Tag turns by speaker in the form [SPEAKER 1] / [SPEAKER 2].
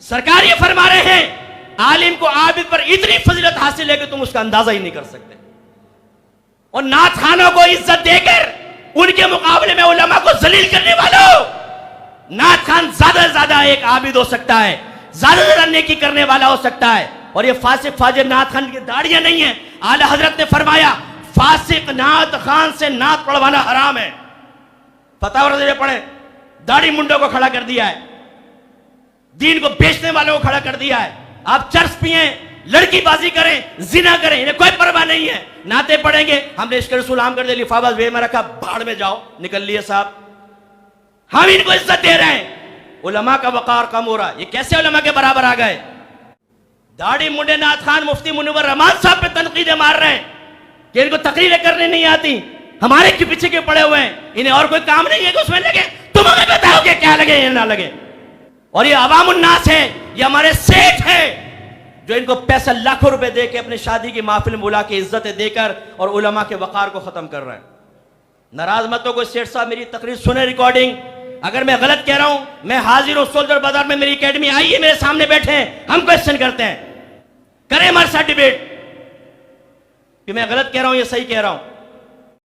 [SPEAKER 1] सरकार ये फरमा रहे हैं आलिम को आबिद पर इतनी फजीलत हासिल है कि तुम उसका अंदाजा ही नहीं कर सकते। और नात खानों को इज्जत देकर उनके मुकाबले में उलमा को जलील करने वालों, नात खान ज्यादा से ज्यादा एक आबिद हो सकता है, ज्यादा से ज्यादा नेकी करने वाला हो सकता है। और ये फासिक फाजिर नात खान की दाढ़ियां नहीं है। आला हजरत ने फरमाया फासिक नात खान से नात पढ़वाना हराम है। फतावा रज़ी पढ़े, दाढ़ी मुंडों को खड़ा कर दिया है, दीन को बेचने वालों को खड़ा कर दिया है। आप चर्च पिए, लड़की बाजी करें, जिना करें, इन्हें कोई परवाह नहीं है। नाते पढ़ेंगे, हमने इश्क रसूल आम कर दिया, लिफाफा वे में रखा, बाढ़ में जाओ, निकल लिए साहब। हम इनको इज्जत दे रहे हैं, उलमा का वकार कम हो रहा है। ये कैसे उलमा के बराबर आ गए? दाढ़ी मुंडे नात खान मुफ्ती मुनव्वर रहमान साहब पे तनकीदें मार रहे हैं कि इनको तकरीरें करने नहीं आती, हमारे के पीछे के पड़े हुए हैं, इन्हें और कोई काम नहीं है कि उसमें लगे। तुम हमें बताओ कि क्या लगे या ना लगे। और ये अवामुन्नास है, ये हमारे सेठ है जो इनको पैसा लाखों रुपए दे के अपने शादी की महफिल में बुला के इज्जतें देकर और उलमा के वकार को खत्म कर रहे हैं। नाराज मत हो कोई सेठ साहब, मेरी तकरीर सुने, रिकॉर्डिंग। अगर मैं गलत कह रहा हूं, मैं हाजिर हूं सोल्जर बाजार में, मेरी एकेडमी आइए, मेरे सामने बैठे हैं, हम क्वेश्चन करते हैं, करें हमारे साथ डिबेट कि मैं गलत कह रहा हूं या सही कह रहा हूं।